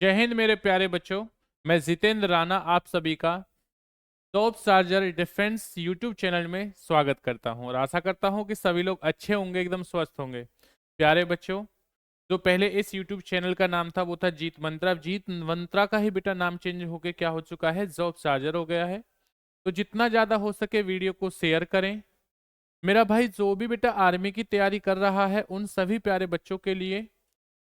जय हिंद मेरे प्यारे बच्चों। मैं जितेंद्र राणा आप सभी का top charger defence YouTube channel में स्वागत करता हूं और आशा करता हूं कि सभी लोग अच्छे होंगे, एकदम स्वस्थ होंगे। प्यारे बच्चों, जो पहले इस यूट्यूब चैनल का नाम था वो था जीत मंत्रा। अब जीत मंत्रा का ही बेटा नाम चेंज होके क्या हो चुका है, जॉब चार्जर हो गया है। तो जितना ज्यादा हो सके वीडियो को शेयर करें। मेरा भाई जो भी बेटा आर्मी की तैयारी कर रहा है उन सभी प्यारे बच्चों के लिए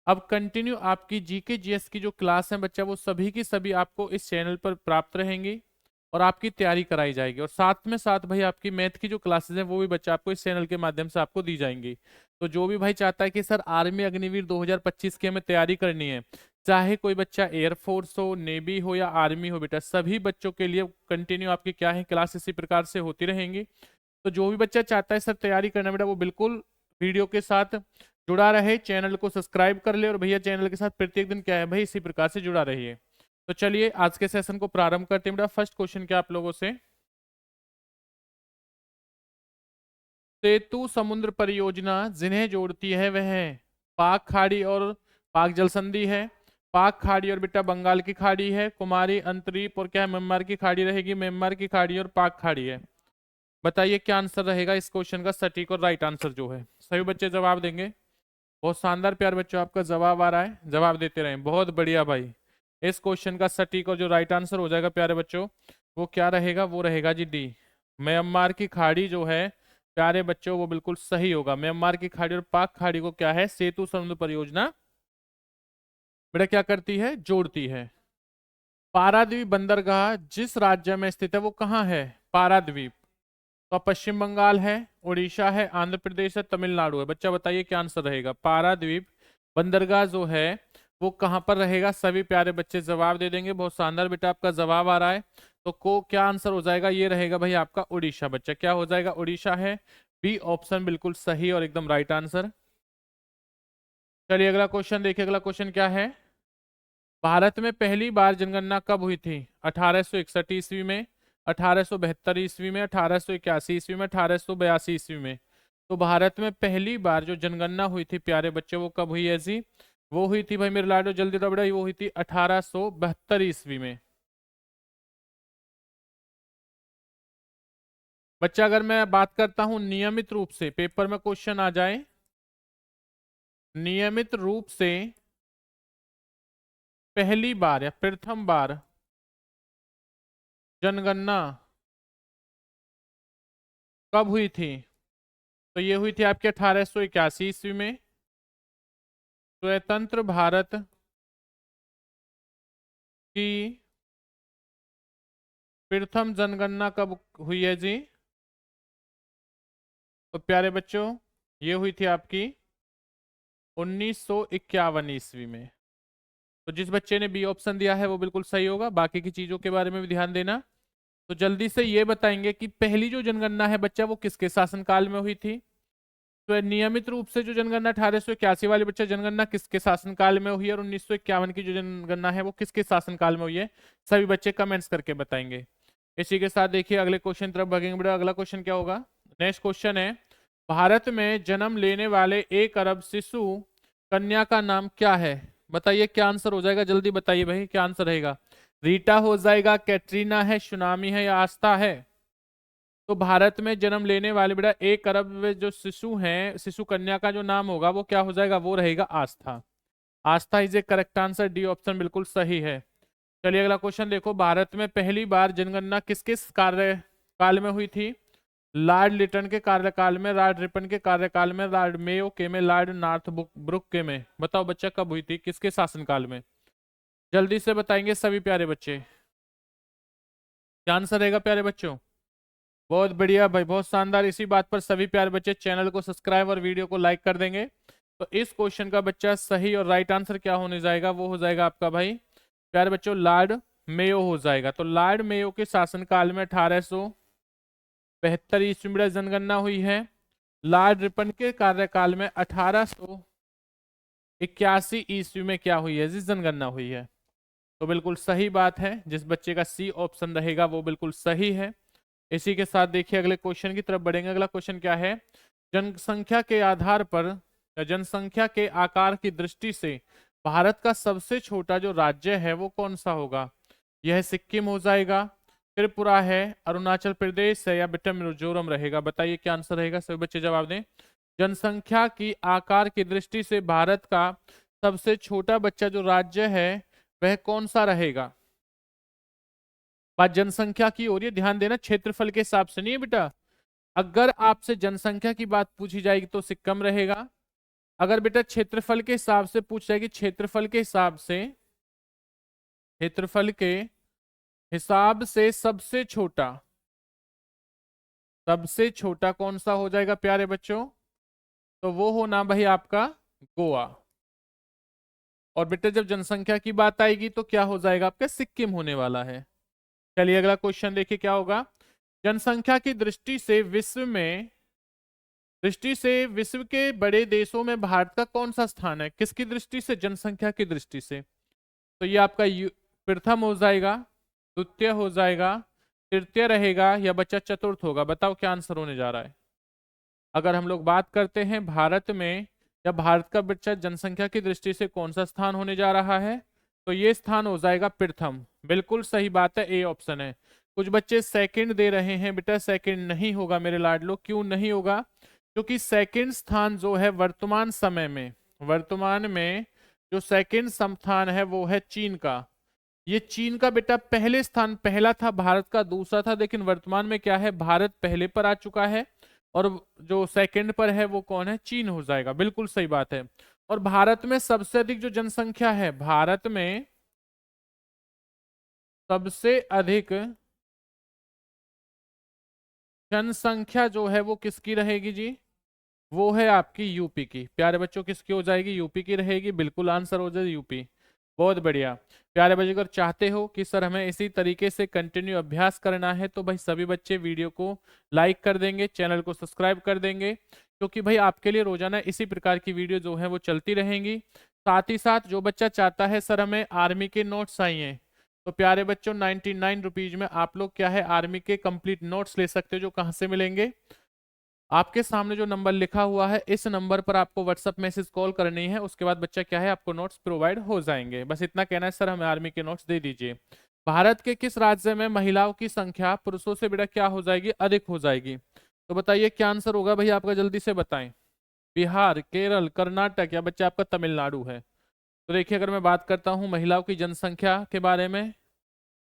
अब कंटिन्यू आपकी जीके जीएस की जो क्लास है बच्चा, वो सभी की सभी आपको इस चैनल पर प्राप्त रहेंगी और आपकी तैयारी कराई जाएगी। और साथ में साथ भाई आपकी मैथ की जो क्लासेस हैं वो भी बच्चा आपको इस चैनल के माध्यम से आपको दी जाएंगी। तो जो भी भाई चाहता है कि सर आर्मी अग्निवीर 2025 की हमें तैयारी करनी है, चाहे कोई बच्चा एयरफोर्स हो, नेवी हो या आर्मी हो, बेटा सभी बच्चों के लिए कंटिन्यू आपकी क्या है क्लास इसी प्रकार से होती रहेंगी। तो जो भी बच्चा चाहता है सर तैयारी करना बेटा, वो बिल्कुल वीडियो के साथ जुड़ा रहे, चैनल को सब्सक्राइब कर ले और भैया चैनल के साथ प्रत्येक दिन क्या है भाई इसी प्रकार से जुड़ा रहिए। तो चलिए आज के सेशन को प्रारंभ करते हैं बेटा। फर्स्ट क्वेश्चन क्या आप लोगों से, सेतु समुद्र परियोजना जिन्हें जोड़ती है वह पाक खाड़ी और पाक जलसंधि है, पाक खाड़ी और बेटा बंगाल की खाड़ी है, कुमारी अंतरीप और क्या है म्यांमार की खाड़ी रहेगी, म्यांमार की खाड़ी और पाक खाड़ी है। बताइए क्या आंसर रहेगा इस क्वेश्चन का सटीक और राइट आंसर जो है। सभी बच्चे जवाब देंगे। बहुत शानदार प्यार बच्चों, आपका जवाब आ रहा है, जवाब देते रहें, बहुत बढ़िया भाई। इस क्वेश्चन का सटीक और जो राइट आंसर हो जाएगा प्यारे बच्चों वो क्या रहेगा, वो रहेगा जी डी, म्यांमार की खाड़ी जो है प्यारे बच्चों वो बिल्कुल सही होगा। म्यांमार की खाड़ी और पाक खाड़ी को क्या है सेतु समुद्र परियोजना बेटा क्या करती है, जोड़ती है। पारादीप बंदरगाह जिस राज्य में स्थित है वो कहाँ है, पारादीप। तो पश्चिम बंगाल है, उड़ीसा है, आंध्र प्रदेश है, तमिलनाडु है। बच्चा बताइए क्या आंसर रहेगा। पारादीप बंदरगाह जो है वो कहां पर रहेगा, सभी प्यारे बच्चे जवाब दे देंगे। बहुत शानदार बेटा आपका जवाब आ रहा है। तो को क्या आंसर हो जाएगा, ये रहेगा भाई आपका उड़ीसा। बच्चा क्या हो जाएगा, उड़ीसा है। बी ऑप्शन बिल्कुल सही और एकदम राइट आंसर। चलिए अगला क्वेश्चन देखिए, अगला क्वेश्चन क्या है। भारत में पहली बार जनगणना कब हुई थी, 1861 ईस्वी में, 1872 ईस्वी में, 1881 ईस्वी में, 1882 ईस्वी में। तो भारत में पहली बार जो जनगणना हुई थी प्यारे बच्चे वो कब हुई है जी, वो हुई थी भाई मेरे लाडो जल्दी रबड़ा, वो हुई थी 1872 ईस्वी में। बच्चा अगर मैं बात करता हूं नियमित रूप से पेपर में क्वेश्चन आ जाए, नियमित रूप से पहली बार या प्रथम बार जनगणना कब हुई थी, तो ये हुई थी आपके 1881 ईस्वी में। स्वतंत्र भारत की प्रथम जनगणना कब हुई है जी, तो प्यारे बच्चों ये हुई थी आपकी 1951 ईस्वी में। तो जिस बच्चे ने बी ऑप्शन दिया है वो बिल्कुल सही होगा, बाकी की चीजों के बारे में भी ध्यान देना। तो जल्दी से ये बताएंगे कि पहली जो जनगणना है बच्चा वो किसके शासनकाल में हुई थी। तो नियमित रूप से जो जनगणना 1881 वाली बच्चा जनगणना किसके शासनकाल में हुई है, और 1951 की जो जनगणना है वो किसके शासनकाल में हुई है, सभी बच्चे कमेंट्स करके बताएंगे। इसी के साथ देखिए अगले क्वेश्चन तरफ भागेंगे बेटा। अगला क्वेश्चन क्या होगा, नेक्स्ट क्वेश्चन है, भारत में जन्म लेने वाले 1 अरब शिशु कन्या का नाम क्या है। बताइए क्या आंसर हो जाएगा, जल्दी बताइए भाई क्या आंसर रहेगा। रीटा हो जाएगा, कैटरीना है, सुनामी है या आस्था है। तो भारत में जन्म लेने वाले बेटा 1 अरब में जो शिशु हैं, शिशु कन्या का जो नाम होगा वो क्या हो जाएगा, वो रहेगा Aastha. Aastha is a correct answer, D option बिल्कुल सही है। चलिए अगला क्वेश्चन देखो, भारत में पहली बार जनगणना किस किस कार्यकाल में हुई थी। लॉर्ड लिटन के कार्यकाल में, लॉर्ड रिपन के कार्यकाल में, लॉर्ड मेयो के में, लॉर्ड नॉर्थ ब्रुक के में। बताओ बच्चा कब हुई थी, किसके शासनकाल में, जल्दी से बताएंगे सभी प्यारे बच्चे। क्या आंसर रहेगा प्यारे बच्चों, बहुत बढ़िया भाई, बहुत शानदार। इसी बात पर सभी प्यारे बच्चे चैनल को सब्सक्राइब और वीडियो को लाइक कर देंगे। तो इस क्वेश्चन का बच्चा सही और राइट आंसर क्या होने जाएगा, वो हो जाएगा आपका भाई प्यारे बच्चों लॉर्ड मेयो हो जाएगा। तो लॉर्ड मेयो के शासनकाल में 1872 ईस्वी में जनगणना हुई है। लॉर्ड रिपन के कार्यकाल में 1881 ईस्वी में क्या हुई है, जिस जनगणना हुई है। तो बिल्कुल सही बात है, जिस बच्चे का सी ऑप्शन रहेगा वो बिल्कुल सही है। इसी के साथ देखिए अगले क्वेश्चन की तरफ बढ़ेंगे। अगला क्वेश्चन क्या है, जनसंख्या के आधार पर या जनसंख्या के आकार की दृष्टि से भारत का सबसे छोटा जो राज्य है वो कौन सा होगा? यह सिक्किम हो जाएगा, त्रिपुरा है, अरुणाचल प्रदेश है, या बेटा मिजोरम रहेगा? बताइए क्या आंसर रहेगा, सभी बच्चे जवाब दें। जनसंख्या की आकार की दृष्टि से भारत का सबसे छोटा बच्चा जो राज्य है वह कौन सा रहेगा? बात जनसंख्या की हो रही है, ध्यान देना, क्षेत्रफल के हिसाब से नहीं है बेटा। अगर आपसे जनसंख्या की बात पूछी जाएगी तो सिक्किम रहेगा। अगर बेटा क्षेत्रफल के हिसाब से पूछ जाएगी, क्षेत्रफल के हिसाब से, क्षेत्रफल के हिसाब से सबसे छोटा कौन सा हो जाएगा प्यारे बच्चों? तो वो होना भाई आपका गोवा। और बेटा जब जनसंख्या की बात आएगी तो क्या हो जाएगा आपका? सिक्किम होने वाला है। चलिए अगला क्वेश्चन देखिए क्या होगा। जनसंख्या की दृष्टि से विश्व के बड़े देशों में भारत का कौन सा स्थान है? किसकी दृष्टि से? जनसंख्या की दृष्टि से। तो ये आपका प्रथम हो जाएगा, द्वितीय हो जाएगा, तृतीय रहेगा, या बच्चा चतुर्थ होगा? बताओ क्या आंसर होने जा रहा है। अगर हम लोग बात करते हैं भारत में, या भारत का बच्चा जनसंख्या की दृष्टि से कौन सा स्थान होने जा रहा है, तो ये स्थान हो जाएगा प्रथम। बिल्कुल सही बात है, ए ऑप्शन है। कुछ बच्चे सेकंड दे रहे हैं, बेटा सेकंड नहीं होगा मेरे लाडलो। क्यों नहीं होगा? क्योंकि सेकंड स्थान जो है वर्तमान में जो सेकंड स्थान है वो है चीन का। ये चीन का बेटा पहले स्थान, पहला था भारत का दूसरा था, लेकिन वर्तमान में क्या है, भारत पहले पर आ चुका है, और जो सेकंड पर है वो कौन है? चीन हो जाएगा। बिल्कुल सही बात है। और भारत में सबसे अधिक जो जनसंख्या है, भारत में सबसे अधिक जनसंख्या जो है वो किसकी रहेगी जी? वो है आपकी यूपी की। प्यारे बच्चों किसकी हो जाएगी? यूपी की रहेगी। बिल्कुल आंसर हो जाए यूपी। बहुत बढ़िया। प्यारे बच्चे अगर चाहते हो कि सर हमें इसी तरीके से कंटिन्यू अभ्यास करना है, तो भाई सभी बच्चे वीडियो को लाइक कर देंगे, चैनल को सब्सक्राइब कर देंगे, क्योंकि भाई आपके लिए रोजाना इसी प्रकार की वीडियो जो है वो चलती रहेंगी। साथ ही साथ जो बच्चा चाहता है सर हमें आर्मी के नोट्स चाहिए, तो प्यारे बच्चों 99 रुपीज में आप लोग क्या है आर्मी के कंप्लीट नोट्स ले सकते हो। जो कहाँ से मिलेंगे? आपके सामने जो नंबर लिखा हुआ है इस नंबर पर आपको व्हाट्सअप मैसेज कॉल करनी है, उसके बाद बच्चा क्या है आपको नोट्स प्रोवाइड हो जाएंगे। बस इतना कहना है सर हमें आर्मी के नोट्स दे दीजिए। भारत के किस राज्य में महिलाओं की संख्या पुरुषों से बेटा क्या हो जाएगी? अधिक हो जाएगी? तो बताइए क्या आंसर होगा भाई आपका, जल्दी से बताएं। बिहार, केरल, कर्नाटक, या बच्चा आपका तमिलनाडु है? तो देखिए अगर मैं बात करता हूँ महिलाओं की जनसंख्या के बारे में,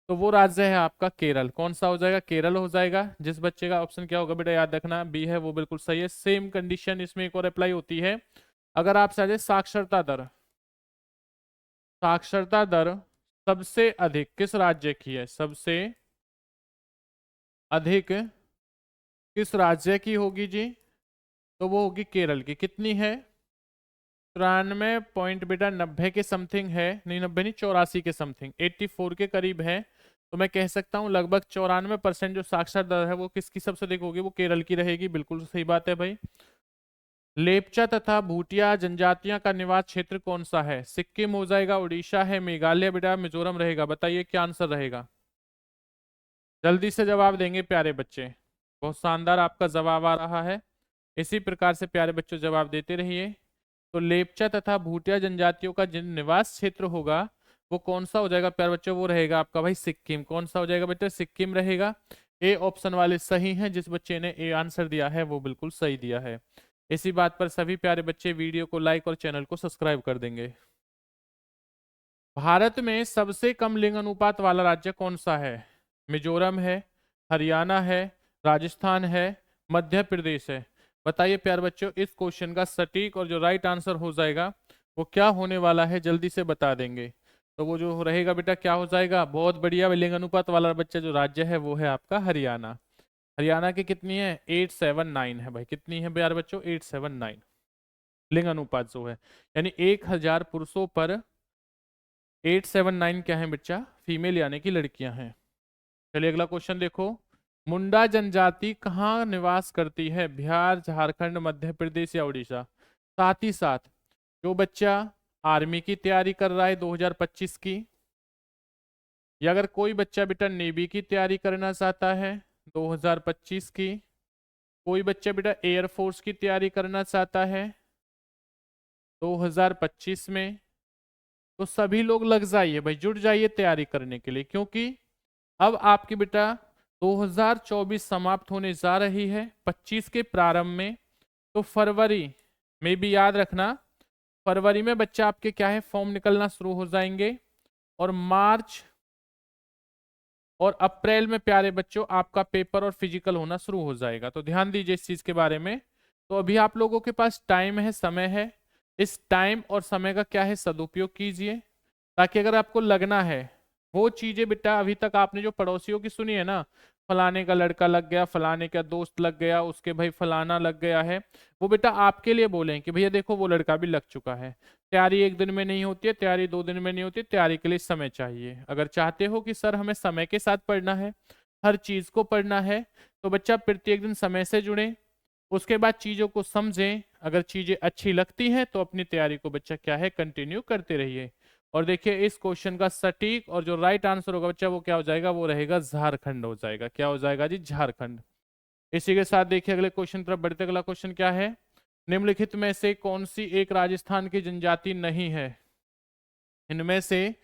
तो वो राज्य है आपका केरल। कौन सा हो जाएगा? केरल हो जाएगा। जिस बच्चे का ऑप्शन क्या होगा बेटा याद रखना, बी है, वो बिल्कुल सही है। सेम कंडीशन इसमें एक और अप्लाई होती है। अगर आपसे आ जाए साक्षरता दर सबसे अधिक किस राज्य की है? सबसे अधिक किस राज्य की होगी जी? तो वो होगी केरल की। कितनी है? 93 पॉइंट बेटा 90 के समथिंग है, नहीं 90 नहीं 84 के समथिंग, 84 के करीब है। तो मैं कह सकता हूँ लगभग 94% जो साक्षर दर है वो किसकी सबसे अधिक होगी? वो केरल की रहेगी। बिल्कुल सही बात है भाई। लेपचा तथा भूटिया जनजातियों का निवास क्षेत्र कौन सा है? सिक्किम हो जाएगा, उड़ीसा है, मेघालय बेटा मिजोरम रहेगा? बताइए क्या आंसर रहेगा। जल्दी से जवाब देंगे प्यारे बच्चे। बहुत शानदार आपका जवाब आ रहा है। इसी प्रकार से प्यारे बच्चों जवाब देते रहिए। तो लेपचा तथा भूटिया जनजातियों का जिन निवास क्षेत्र होगा वो कौन सा हो जाएगा प्यारे बच्चों? वो रहेगा आपका भाई सिक्किम। कौन सा हो जाएगा बेटा? सिक्किम रहेगा। ए ऑप्शन वाले सही हैं। जिस बच्चे ने ए आंसर दिया है वो बिल्कुल सही दिया है। इसी बात पर सभी प्यारे बच्चे वीडियो को लाइक और चैनल को सब्सक्राइब कर देंगे। भारत में सबसे कम लिंग अनुपात वाला राज्य कौन सा है? मिजोरम है, हरियाणा है, राजस्थान है, मध्य प्रदेश है? बताइए प्यारे बच्चों इस क्वेश्चन का सटीक और जो राइट आंसर हो जाएगा वो क्या होने वाला है, जल्दी से बता देंगे। तो वो जो रहेगा बेटा क्या हो जाएगा? बहुत बढ़िया। लिंग अनुपात वाला बच्चा जो राज्य है वो है आपका हरियाणा। हरियाणा की कितनी है? 879 है भाई। कितनी है प्यारे बच्चों? 879 लिंग अनुपात जो है, यानी 1000 पुरुषों पर 879 क्या है बच्चा? फीमेल यानी कि लड़कियां हैं। चलिए अगला क्वेश्चन देखो। मुंडा जनजाति कहाँ निवास करती है? बिहार, झारखंड, मध्य प्रदेश, या उड़ीसा? साथ ही साथ जो बच्चा आर्मी की तैयारी कर रहा है 2025 की, या अगर कोई बच्चा बेटा नेवी की तैयारी करना चाहता है 2025 की, कोई बच्चा बेटा एयरफोर्स की तैयारी करना चाहता है 2025 में, तो सभी लोग लग जाइए भाई, जुट जाइए तैयारी करने के लिए, क्योंकि अब आपकी बेटा 2024 समाप्त होने जा रही है 25 के प्रारंभ में। तो फरवरी में भी याद रखना, फरवरी में बच्चा आपके क्या है फॉर्म निकलना शुरू हो जाएंगे, और मार्च और अप्रैल में प्यारे बच्चों आपका पेपर और फिजिकल होना शुरू हो जाएगा। तो ध्यान दीजिए इस चीज के बारे में। तो अभी आप लोगों के पास टाइम है, समय है, इस टाइम और समय का क्या है सदुपयोग कीजिए, ताकि अगर आपको लगना है वो चीजें बेटा अभी तक आपने जो पड़ोसियों की सुनी है ना, फलाने का लड़का लग गया, फलाने का दोस्त लग गया, उसके भाई फलाना लग गया है, वो बेटा आपके लिए बोले कि भैया देखो वो लड़का भी लग चुका है। तैयारी एक दिन में नहीं होती है, तैयारी 2 दिन में नहीं होती, तैयारी के लिए समय चाहिए। अगर चाहते हो कि सर हमें समय के साथ पढ़ना है, हर चीज को पढ़ना है, तो बच्चा प्रत्येक दिन समय से जुड़े, उसके बाद चीजों को समझें, अगर चीजें अच्छी लगती हैं तो अपनी तैयारी को बच्चा क्या है कंटिन्यू करते रहिए। और देखिए इस क्वेश्चन का सटीक और जो राइट आंसर होगा बच्चा वो क्या हो जाएगा, वो रहेगा झारखंड हो जाएगा। क्या हो जाएगा जी, झारखंड। इसी के साथ देखिए अगले क्वेश्चन तरफ बढ़ते, अगला क्वेश्चन क्या है, निम्नलिखित में से कौन सी एक राजस्थान की जनजाति नहीं है। इनमें से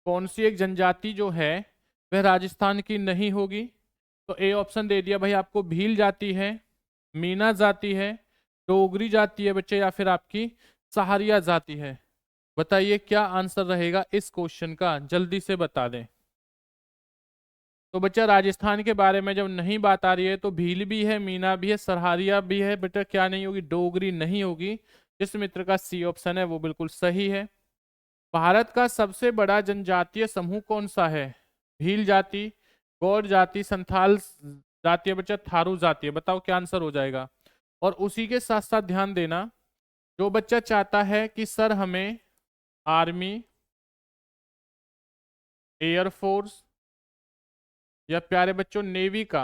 कौन सी एक जनजाति जो है वह राजस्थान की नहीं होगी। तो ए ऑप्शन दे दिया भाई आपको, भील जाति है, मीना जाति है, डोगरी जाति है बच्चे, या फिर आपकी सहारिया जाति है। बताइए क्या आंसर रहेगा इस क्वेश्चन का, जल्दी से बता दें। तो बच्चा राजस्थान के बारे में जब नहीं बात आ रही है तो भील भी है, मीना भी है, सहारिया भी है, बेटा क्या नहीं होगी, डोगरी नहीं होगी। जिस मित्र का सी ऑप्शन है वो बिल्कुल सही है। भारत का सबसे बड़ा जनजातीय समूह कौन सा है। भील जाति, गौड़ जाति, संथाल जाति है बच्चा, थारू जाति है। बताओ क्या आंसर हो जाएगा। और उसी के साथ साथ ध्यान देना, जो बच्चा चाहता है कि सर हमें आर्मी, एयरफोर्स या प्यारे बच्चों नेवी का,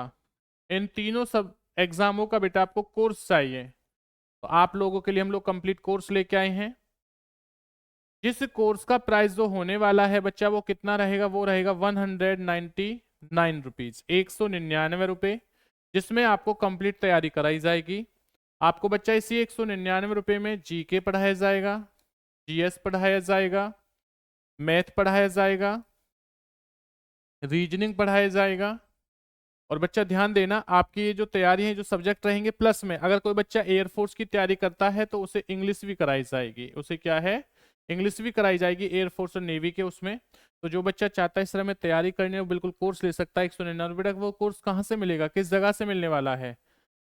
इन तीनों सब एग्जामों का बेटा आपको कोर्स चाहिए, तो आप लोगों के लिए हम लोग कंप्लीट कोर्स लेके आए हैं। जिस कोर्स का प्राइस जो होने वाला है बच्चा वो कितना रहेगा, वो रहेगा 199 रुपीज, 199 रुपये, जिसमें आपको कंप्लीट तैयारी कराई जाएगी। आपको बच्चा इसी 199 रुपये में जीके पढ़ाया जाएगा, जीएस पढ़ाया जाएगा, मैथ पढ़ाया जाएगा, रीजनिंग पढ़ाया जाएगा। और बच्चा ध्यान देना, आपकी ये जो तैयारी है, जो सब्जेक्ट रहेंगे प्लस में, अगर कोई बच्चा एयरफोर्स की तैयारी करता है तो उसे इंग्लिश भी कराई जाएगी, उसे क्या है इंग्लिश भी कराई जाएगी एयरफोर्स और नेवी के उसमें। तो जो बच्चा चाहता है इस तरह में तैयारी करनी है वो बिल्कुल कोर्स ले सकता है 199 रुपये का। वो कोर्स कहाँ से मिलेगा, किस जगह से मिलने वाला है,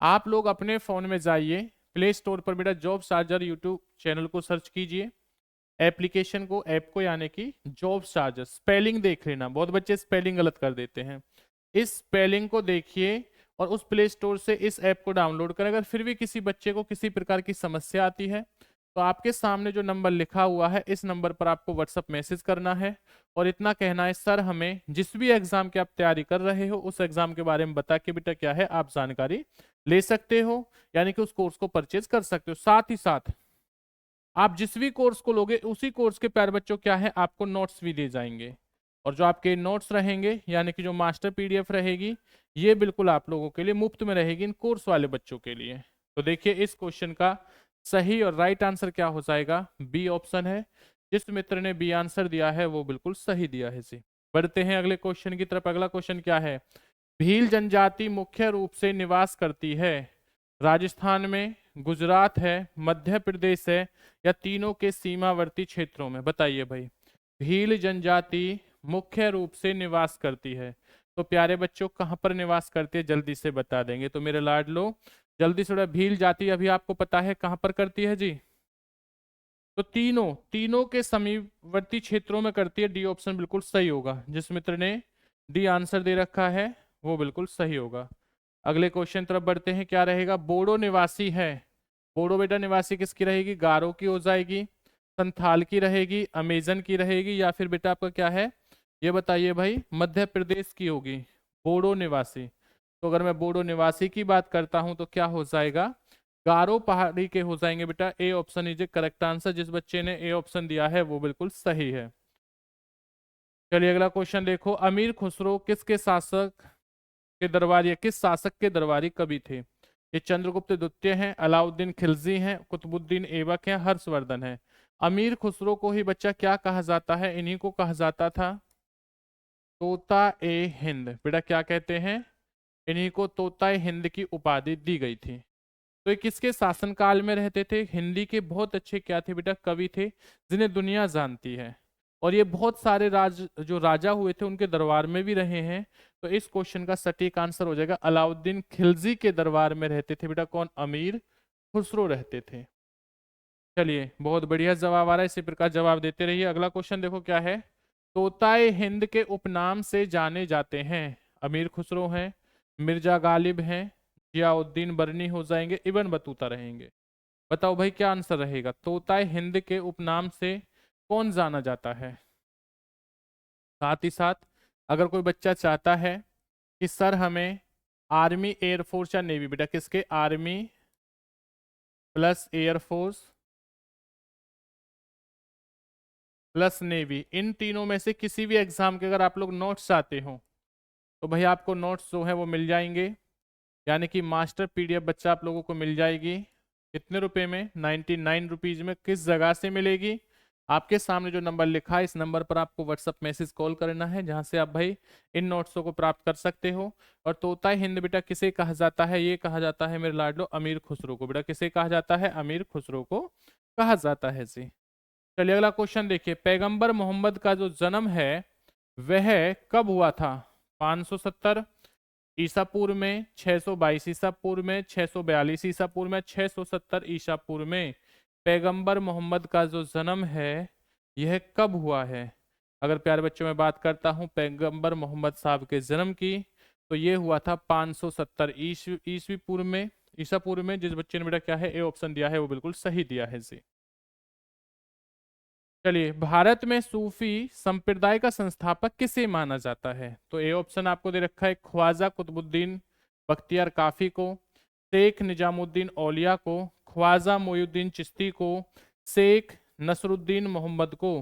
आप लोग अपने फोन में जाइए प्ले स्टोर पर बेटा जॉब चार्जर यूट्यूब चैनल को सर्च कीजिए, एप्लीकेशन को, ऐप को, यानी कि जॉब चार्जर। स्पेलिंग देख लेना, बहुत बच्चे स्पेलिंग गलत कर देते हैं, इस स्पेलिंग को देखिए और उस प्ले स्टोर से इस ऐप को डाउनलोड करें। अगर फिर भी किसी बच्चे को किसी प्रकार की समस्या आती है तो आपके सामने जो नंबर लिखा हुआ है इस नंबर पर आपको व्हाट्सअप मैसेज करना है और इतना कहना है, सर हमें जिस भी एग्जाम की आप तैयारी कर रहे हो उस एग्जाम के बारे में बता के बेटा क्या है आप जानकारी ले सकते हो, यानी कि उस कोर्स को परचेज कर सकते हो। साथ ही साथ आप जिस भी कोर्स को लोगे उसी कोर्स के प्यारे बच्चों क्या है आपको नोट्स भी दिए जाएंगे, और जो आपके नोट्स रहेंगे यानी कि जो मास्टर पीडीएफ रहेगी ये बिल्कुल आप लोगों के लिए मुफ्त में रहेगी इन कोर्स वाले बच्चों के लिए। तो देखिए इस क्वेश्चन का सही और राइट आंसर क्या हो जाएगा, बी ऑप्शन है। जिस मित्र ने बी आंसर दिया है वो बिल्कुल सही दिया है जी। बढ़ते हैं अगले क्वेश्चन की तरफ। अगला क्वेश्चन क्या है, भील जनजाति मुख्य रूप से निवास करती है राजस्थान में, गुजरात है, मध्य प्रदेश है, या तीनों के सीमावर्ती क्षेत्रों में। बताइए भाई, भील जनजाति मुख्य रूप से निवास करती है तो प्यारे बच्चों कहाँ पर निवास करती है जल्दी से बता देंगे तो मेरे लाडलो जल्दी से। भील जाति अभी आपको पता है कहाँ पर करती है जी, तो तीनों तीनों के समीपवर्ती क्षेत्रों में करती है, डी ऑप्शन बिल्कुल सही होगा। जिस मित्र ने डी आंसर दे रखा है वो बिल्कुल सही होगा। अगले क्वेश्चन तरफ बढ़ते हैं, क्या रहेगा, बोडो निवासी है, बोडो बेटा निवासी किसकी रहेगी, गारो की हो जाएगी, संथाल की रहेगी, अमेजन की रहेगी, या फिर बेटा आपका क्या है ये बताइए भाई, मध्य प्रदेश की होगी बोडो निवासी। तो अगर मैं बोडो निवासी की बात करता हूं तो क्या हो जाएगा, गारो पहाड़ी के हो जाएंगे बेटा। A option is a correct answer, जिस बच्चे ने ए ऑप्शन दिया है वो बिल्कुल सही है। चलिए अगला क्वेश्चन देखो, अमीर खुसरो किसके शासक के दरबारी है, किस शासक के दरबारी कवि थे। ये चंद्रगुप्त द्वितीय हैं, अलाउद्दीन खिलजी हैं, कुतुबुद्दीन ऐबक हैं, हर्षवर्धन है। अमीर खुसरो को ही बच्चा क्या कहा जाता है? इन्हीं को कहा जाता था तोता ए हिंद। बेटा क्या कहते हैं? इन्हीं को तोता ए हिंद की उपाधि दी गई थी। तो ये किसके शासनकाल में रहते थे? हिंदी के बहुत अच्छे क्या थे बेटा? कवि थे, जिन्हें दुनिया जानती है। और ये बहुत सारे जो राजा हुए थे उनके दरबार में भी रहे हैं। तो इस क्वेश्चन का सटीक आंसर हो जाएगा अलाउद्दीन खिलजी के दरबार में रहते थे बेटा। कौन? अमीर खुसरो रहते थे। चलिए बहुत बढ़िया जवाब आ रहा है, इसी प्रकार जवाब देते रहिए। अगला क्वेश्चन देखो क्या है। तोताए हिंद के उपनाम से जाने जाते हैं। अमीर खुसरो हैं, मिर्जा गालिब हैं, जियाउद्दीन बरनी हो जाएंगे, इब्न बतूता रहेंगे। बताओ भाई क्या आंसर रहेगा? तोताए हिंद के उपनाम से कौन जाना जाता है? साथ ही साथ अगर कोई बच्चा चाहता है कि सर हमें आर्मी एयरफोर्स या नेवी, बेटा किसके? Army plus air force plus navy, इन तीनों में से किसी भी एग्जाम के अगर आप लोग नोट्स चाहते हो तो भाई आपको नोट्स जो है वो मिल जाएंगे। यानी कि मास्टर पीडीएफ बच्चा आप लोगों को मिल जाएगी। कितने रुपए में? 99 रुपीज में। किस जगह से मिलेगी? आपके सामने जो नंबर लिखा है इस नंबर पर आपको व्हाट्सअप मैसेज कॉल करना है, जहां से आप भाई इन नोट्सों को प्राप्त कर सकते हो। और तोता हिंद बेटा किसे कहा जाता है? ये कहा जाता है मेरे लाडलो अमीर खुसरो को। बेटा किसे कहा जाता है? अमीर खुसरो को कहा जाता है जी। चलिए अगला क्वेश्चन देखिए। पैगंबर मोहम्मद का जो जन्म है वह कब हुआ था? 570 ईसा पूर्व में, 622 ईसा पूर्व में, 642 ईसा पूर्व में, 670 ईसा पूर्व में। पैगंबर मोहम्मद का जो जन्म है यह कब हुआ है? अगर प्यारे बच्चों में बात करता हूं पैगंबर मोहम्मद साहब के जन्म की, तो ये हुआ था 570 ईस्वी पूर्व में, ईसा पूर्व में। जिस बच्चे ने बेटा क्या है ए ऑप्शन दिया है वो बिल्कुल सही दिया है जी। चलिए भारत में सूफी संप्रदाय का संस्थापक किसे माना जाता है? तो ए ऑप्शन आपको दे रखा है ख्वाजा कुतुबुद्दीन बख्तियार काफी को, शेख निजामुद्दीन औलिया को, ख्वाजा मोयुद्दीन चिश्ती को, शेख नसरुद्दीन मोहम्मद को।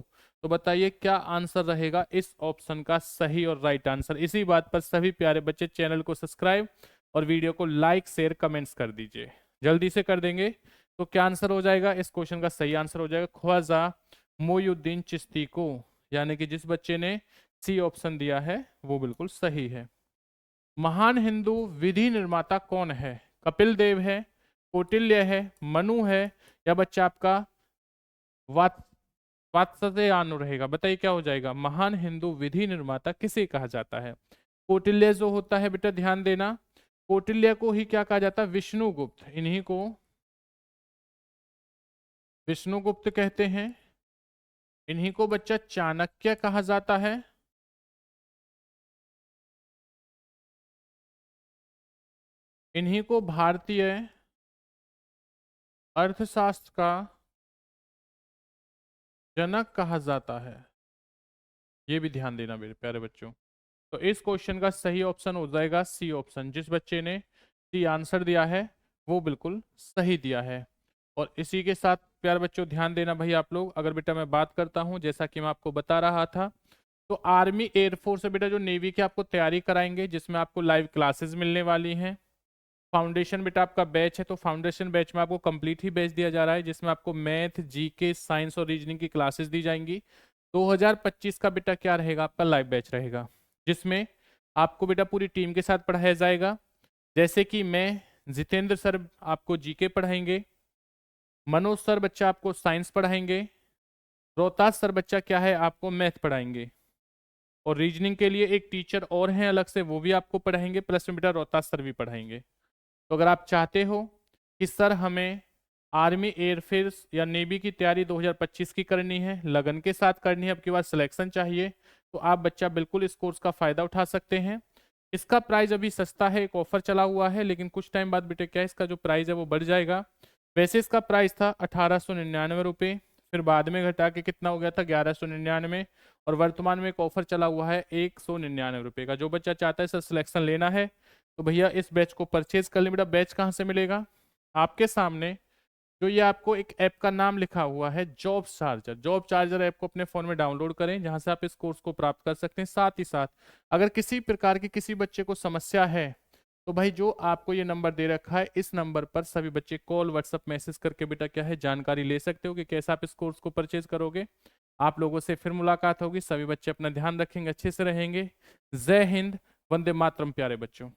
तो बताइए क्या आंसर रहेगा इस ऑप्शन का सही और राइट आंसर? इसी बात पर सभी प्यारे बच्चे चैनल को सब्सक्राइब और वीडियो को लाइक शेयर कमेंट्स कर दीजिए। जल्दी से कर देंगे तो क्या आंसर हो जाएगा? इस क्वेश्चन का सही आंसर हो जाएगा ख्वाजा मोयुद्दीन चिश्ती को। यानी कि जिस बच्चे ने सी ऑप्शन दिया है वो बिल्कुल सही है। महान हिंदू विधि निर्माता कौन है? कपिल देव है, कौटिल्य है, मनु है, या बच्चा आपका वात वात्स्यायन रहेगा? बताइए क्या हो जाएगा? महान हिंदू विधि निर्माता किसे कहा जाता है? कौटिल्य जो होता है बेटा ध्यान देना, कौटिल्य को ही क्या कहा जाता है? विष्णुगुप्त। इन्हीं को विष्णुगुप्त कहते हैं। इन्हीं को बच्चा चाणक्य कहा जाता है। इन्हीं को भारतीय अर्थशास्त्र का जनक कहा जाता है। ये भी ध्यान देना मेरे प्यारे बच्चों। तो इस क्वेश्चन का सही ऑप्शन हो जाएगा सी ऑप्शन। जिस बच्चे ने सी आंसर दिया है वो बिल्कुल सही दिया है। और इसी के साथ प्यारे बच्चों ध्यान देना भाई आप लोग। अगर बेटा मैं बात करता हूं जैसा कि मैं आपको बता रहा था, तो आर्मी एयरफोर्स है बेटा जो नेवी की आपको तैयारी कराएंगे, जिसमें आपको लाइव क्लासेस मिलने वाली हैं। फाउंडेशन बेटा आपका बैच है, तो फाउंडेशन बैच में आपको कंप्लीट ही बैच दिया जा रहा है, जिसमें आपको मैथ, जीके, साइंस और रीजनिंग की क्लासेस दी जाएंगी। 2025 का बेटा क्या रहेगा? आपका लाइव बैच रहेगा, जिसमें आपको बेटा पूरी टीम के साथ पढ़ाया जाएगा। जैसे कि मैं जितेंद्र सर आपको जीके पढ़ाएंगे, मनोज सर बच्चा आपको साइंस पढ़ाएंगे, रोहतास सर बच्चा क्या है आपको मैथ पढ़ाएंगे, और रीजनिंग के लिए एक टीचर और हैं अलग से, वो भी आपको पढ़ाएंगे, प्लस में बेटा रोहतास सर भी पढ़ाएंगे। तो अगर आप चाहते हो कि सर हमें आर्मी एयरफोर्स या नेवी की तैयारी 2025 की करनी है, लगन के साथ करनी है, आपके पास सिलेक्शन चाहिए, तो आप बच्चा बिल्कुल इस कोर्स का फ़ायदा उठा सकते हैं। इसका प्राइस अभी सस्ता है, एक ऑफर चला हुआ है, लेकिन कुछ टाइम बाद बेटे क्या इसका जो प्राइस है वो बढ़ जाएगा। वैसे इसका प्राइस था 1899 रुपये, फिर बाद में घटा के कितना हो गया था 1199, और वर्तमान में एक ऑफर चला हुआ है 199 रुपये का। जो बच्चा चाहता है सर सिलेक्शन लेना है तो भैया इस बैच को परचेज कर लें। बेटा बैच कहाँ से मिलेगा? आपके सामने जो ये आपको एक ऐप का नाम लिखा हुआ है job charger, job charger app को अपने फोन में डाउनलोड करें, जहां से आप इस कोर्स को प्राप्त कर सकते हैं। साथ ही साथ अगर किसी प्रकार की किसी बच्चे को समस्या है तो भाई जो आपको ये नंबर दे रखा है, इस नंबर पर सभी बच्चे कॉल व्हाट्सअप मैसेज करके बेटा क्या है जानकारी ले सकते हो कि कैसे आप इस कोर्स को परचेज करोगे। आप लोगों से फिर मुलाकात होगी। सभी बच्चे अपना ध्यान रखेंगे, अच्छे से रहेंगे। जय हिंद, वंदे मातरम प्यारे बच्चों।